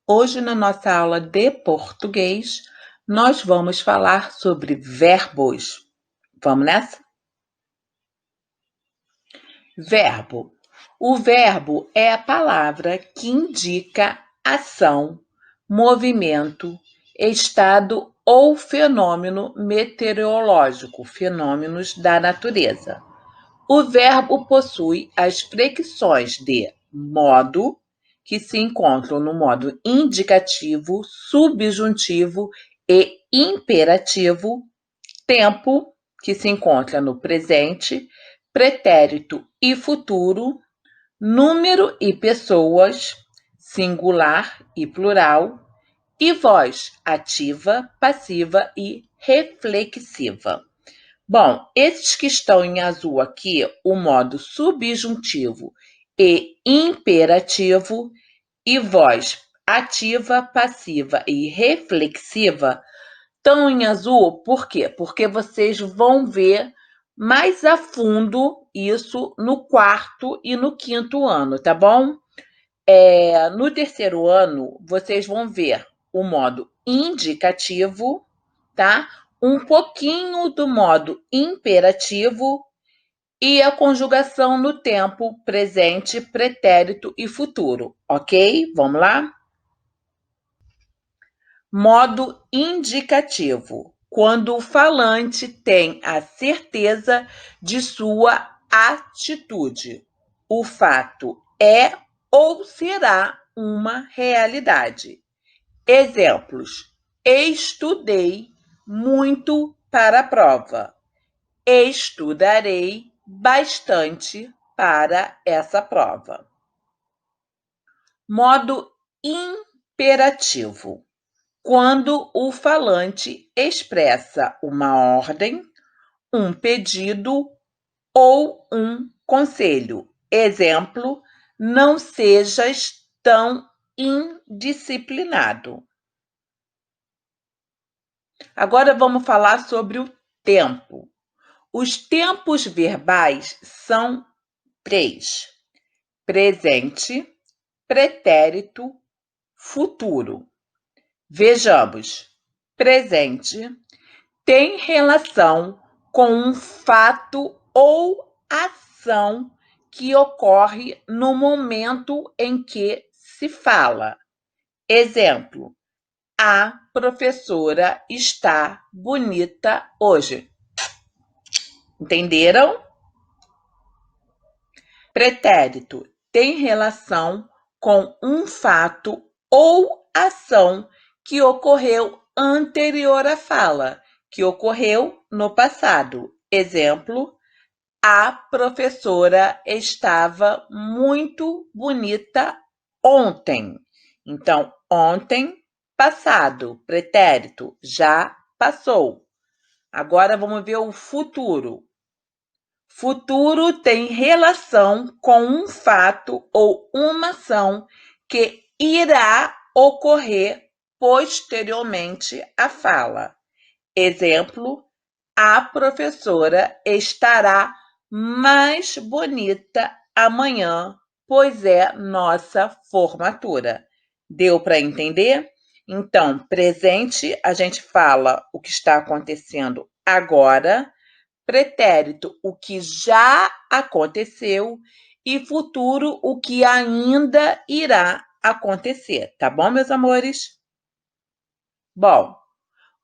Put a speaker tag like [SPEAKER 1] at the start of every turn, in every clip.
[SPEAKER 1] Hoje, na nossa aula de português, nós vamos falar sobre verbos. Vamos nessa? Verbo. O verbo é a palavra que indica ação, movimento, estado ou fenômeno meteorológico, fenômenos da natureza. O verbo possui as flexões de modo, que se encontram no modo indicativo, subjuntivo e imperativo, tempo, que se encontra no presente, pretérito e futuro, número e pessoas, singular e plural, e voz ativa, passiva e reflexiva. Bom, esses que estão em azul aqui, o modo subjuntivo e imperativo, e voz ativa, passiva e reflexiva, estão em azul por quê? Porque vocês vão ver mais a fundo isso no quarto e no quinto ano, tá bom? No terceiro ano, vocês vão ver o modo indicativo, tá? Um pouquinho do modo imperativo e a conjugação no tempo presente, pretérito e futuro, ok? Vamos lá? Modo indicativo, quando o falante tem a certeza de sua atitude. O fato é ou será uma realidade. Exemplos: estudei muito para a prova. Estudarei bastante para essa prova. Modo imperativo, quando o falante expressa uma ordem, um pedido ou um conselho. Exemplo: não sejas tão indisciplinado. Agora vamos falar sobre o tempo. Os tempos verbais são 3: presente, pretérito, futuro. Vejamos. Presente tem relação com um fato ou ação que ocorre no momento em que se fala. Exemplo: a professora está bonita hoje. Entenderam? Pretérito tem relação com um fato ou ação que ocorreu anterior à fala, que ocorreu no passado. Exemplo: a professora estava muito bonita ontem. Então, ontem, passado, pretérito, já passou. Agora vamos ver o futuro. Futuro tem relação com um fato ou uma ação que irá ocorrer posteriormente à fala. Exemplo: a professora estará mais bonita amanhã, pois é nossa formatura. Deu para entender? Então, presente, a gente fala o que está acontecendo agora. Pretérito, o que já aconteceu, e futuro, o que ainda irá acontecer, tá bom, meus amores? Bom,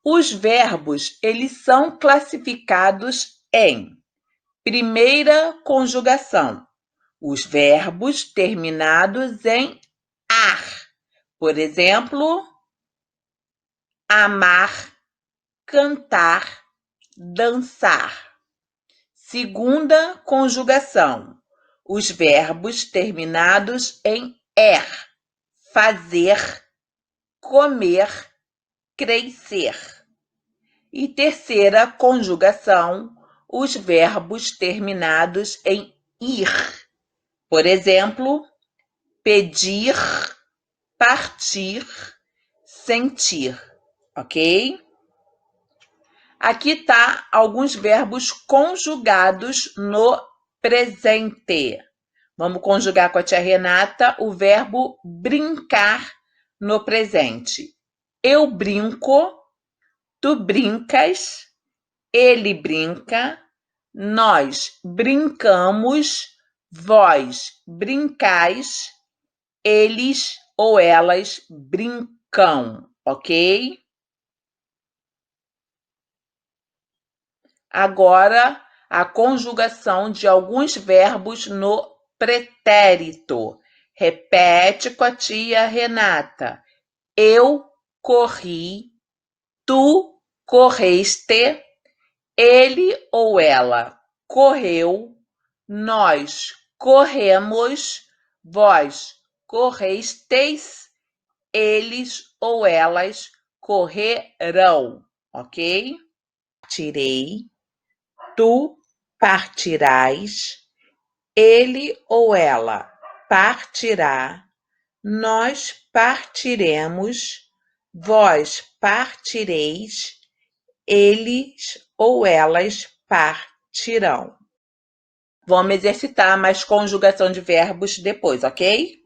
[SPEAKER 1] os verbos, eles são classificados em primeira conjugação, os verbos terminados em ar. Por exemplo, amar, cantar, dançar. Segunda conjugação, os verbos terminados em er, fazer, comer, crescer. E terceira conjugação, os verbos terminados em ir. Por exemplo, pedir, partir, sentir, ok? Aqui tá alguns verbos conjugados no presente. Vamos conjugar com a tia Renata o verbo brincar no presente. Eu brinco, tu brincas, ele brinca, nós brincamos, vós brincais, eles ou elas brincam, ok? Agora, a conjugação de alguns verbos no pretérito. Repete com a tia Renata. Eu corri, tu correste, ele ou ela correu, nós corremos, vós corresteis, eles ou elas correrão, ok? Partirei, tu partirás, ele ou ela partirá, nós partiremos, vós partireis, eles ou elas partirão. Vamos exercitar mais conjugação de verbos depois, ok?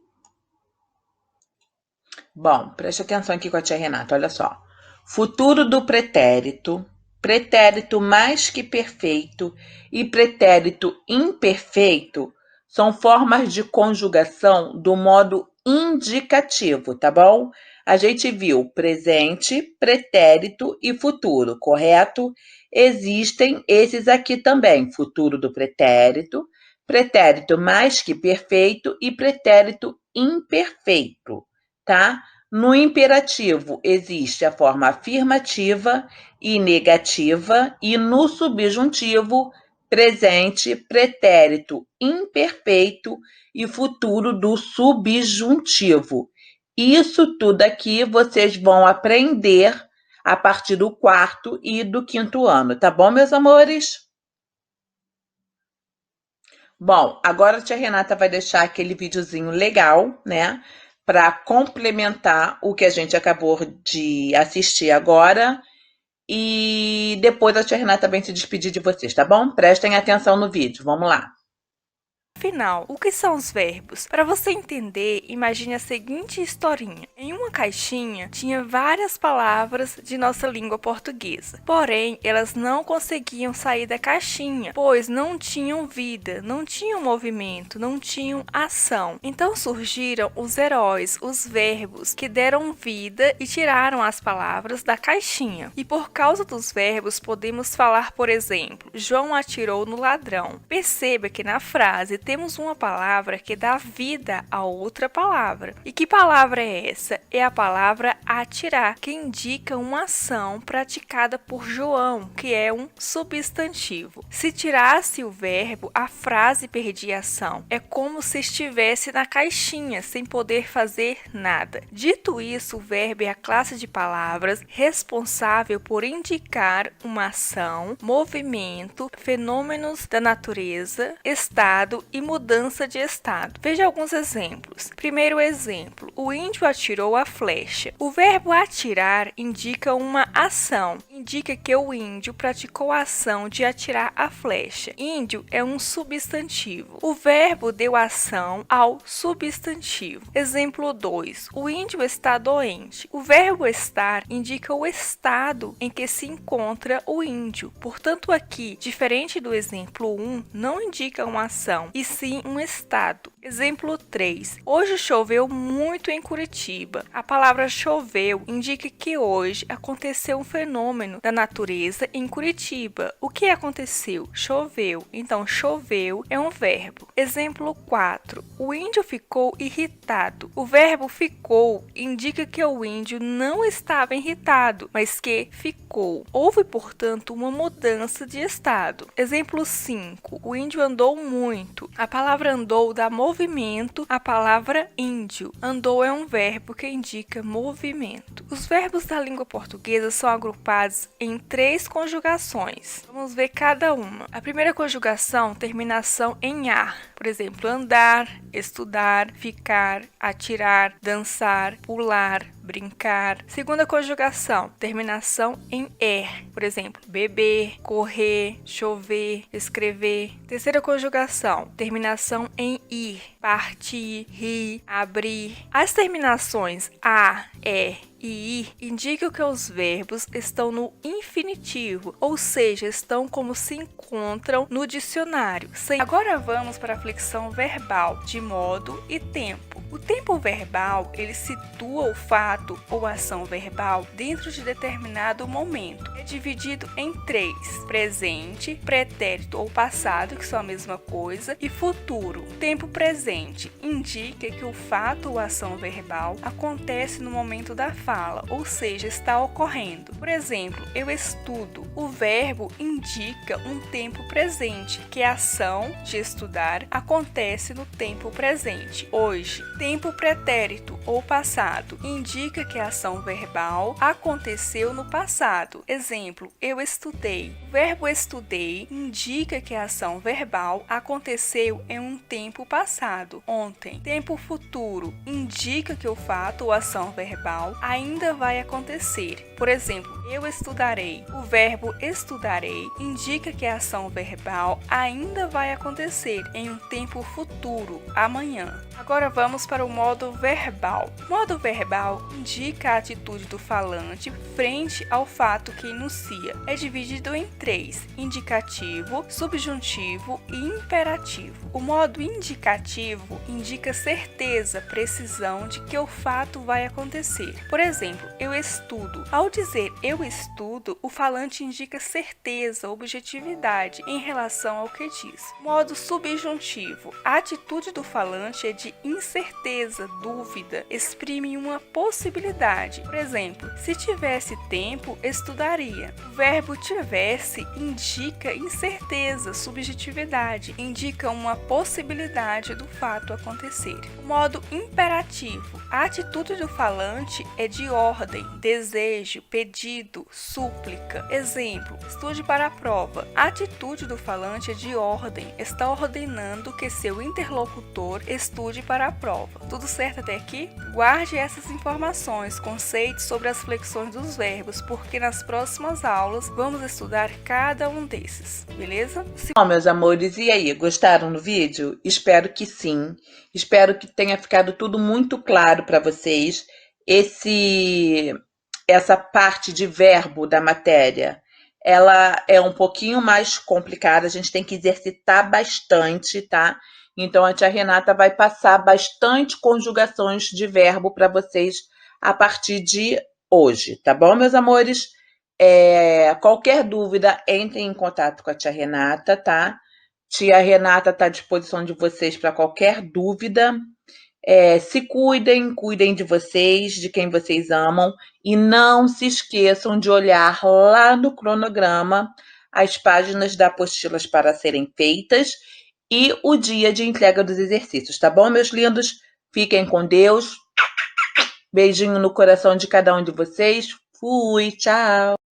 [SPEAKER 1] Bom, preste atenção aqui com a tia Renata, olha só. Futuro do pretérito, pretérito mais que perfeito e pretérito imperfeito são formas de conjugação do modo indicativo, tá bom? A gente viu presente, pretérito e futuro, correto? Existem esses aqui também, futuro do pretérito, pretérito mais que perfeito e pretérito imperfeito, tá? No imperativo existe a forma afirmativa e negativa, e no subjuntivo, presente, pretérito imperfeito e futuro do subjuntivo. Isso tudo aqui vocês vão aprender a partir do 4º e do 5º ano, tá bom, meus amores? Bom, agora a tia Renata vai deixar aquele videozinho legal, né? Para complementar o que a gente acabou de assistir agora. E depois a tia Renata vem se despedir de vocês, tá bom? Prestem atenção no vídeo. Vamos lá.
[SPEAKER 2] Afinal, o que são os verbos? Para você entender, imagine a seguinte historinha. Em uma caixinha tinha várias palavras de nossa língua portuguesa. Porém, elas não conseguiam sair da caixinha, pois não tinham vida, não tinham movimento, não tinham ação. Então surgiram os heróis, os verbos, que deram vida e tiraram as palavras da caixinha. E por causa dos verbos, podemos falar, por exemplo, João atirou no ladrão. Perceba que na frase temos uma palavra que dá vida a outra palavra. E que palavra é essa? É a palavra atirar, que indica uma ação praticada por João, que é um substantivo. Se tirasse o verbo, a frase perdia ação. É como se estivesse na caixinha, sem poder fazer nada. Dito isso, o verbo é a classe de palavras responsável por indicar uma ação, movimento, fenômenos da natureza, estado e mudança de estado. Veja alguns exemplos. Primeiro exemplo, o índio atirou a flecha. O verbo atirar indica uma ação, indica que o índio praticou a ação de atirar a flecha. Índio é um substantivo. O verbo deu ação ao substantivo. Exemplo 2, o índio está doente. O verbo estar indica o estado em que se encontra o índio. Portanto, aqui, diferente do exemplo 1, não indica uma ação, e sim um estado. Exemplo 3. Hoje choveu muito em Curitiba. A palavra choveu indica que hoje aconteceu um fenômeno da natureza em Curitiba. O que aconteceu? Choveu. Então, choveu é um verbo. Exemplo 4. O índio ficou irritado. O verbo ficou indica que o índio não estava irritado, mas que ficou. Houve, portanto, uma mudança de estado. Exemplo 5. O índio andou muito. A palavra andou dá movimento à palavra índio. Andou é um verbo que indica movimento. Os verbos da língua portuguesa são agrupados em 3 conjugações. Vamos ver cada uma. A primeira conjugação, terminação em ar. Por exemplo, andar, estudar, ficar, atirar, dançar, pular, brincar. Segunda conjugação, terminação em er. Por exemplo, beber, correr, chover, escrever. Terceira conjugação, terminação em ir, partir, rir, abrir. As terminações a, e ir indicam que os verbos estão no infinitivo, ou seja, estão como se encontram no dicionário. Agora vamos para a flexão verbal de modo e tempo. O tempo verbal, ele situa o fato ou ação verbal dentro de determinado momento. É dividido em três: presente, pretérito ou passado, que são a mesma coisa, e futuro. O tempo presente indica que o fato ou ação verbal acontece no momento da fala, ou seja, está ocorrendo. Por exemplo, eu estudo. O verbo indica um tempo presente, que a ação de estudar acontece no tempo presente. Hoje, tempo pretérito ou passado indica que a ação verbal aconteceu no passado. Exemplo, eu estudei. O verbo estudei indica que a ação verbal aconteceu em um tempo passado, ontem. Tempo futuro indica que o fato ou ação verbal ainda vai acontecer. Por exemplo, eu estudarei. O verbo estudarei indica que a ação verbal ainda vai acontecer em um tempo futuro, amanhã. Agora vamos para o modo verbal. O modo verbal indica a atitude do falante frente ao fato que enuncia. É dividido em três: indicativo, subjuntivo e imperativo. O modo indicativo indica certeza, precisão de que o fato vai acontecer. Por exemplo, eu estudo. Ao dizer eu estudo, o falante indica certeza, objetividade em relação ao que diz. Modo subjuntivo. A atitude do falante é de incerteza, dúvida, exprime uma possibilidade. Por exemplo, se tivesse tempo, estudaria. O verbo tivesse indica incerteza, subjetividade, indica uma possibilidade do fato acontecer. O modo imperativo. A atitude do falante é de ordem, desejo, pedido, súplica. Exemplo, estude para a prova. A atitude do falante é de ordem, está ordenando que seu interlocutor estude para a prova. Tudo certo até aqui? Guarde essas informações, conceitos sobre as flexões dos verbos, porque nas próximas aulas vamos estudar cada um desses, beleza?
[SPEAKER 1] Bom, meus amores, e aí, gostaram do vídeo? Espero que sim. Espero que tenha ficado tudo muito claro para vocês. Essa parte de verbo da matéria, ela é um pouquinho mais complicada, a gente tem que exercitar bastante, tá? Então, a tia Renata vai passar bastante conjugações de verbo para vocês a partir de hoje, tá bom, meus amores? Qualquer dúvida, entrem em contato com a tia Renata, tá? Tia Renata está à disposição de vocês para qualquer dúvida. Se cuidem, cuidem de vocês, de quem vocês amam, e não se esqueçam de olhar lá no cronograma as páginas da apostilas para serem feitas e o dia de entrega dos exercícios, tá bom, meus lindos? Fiquem com Deus. Beijinho no coração de cada um de vocês. Fui, tchau!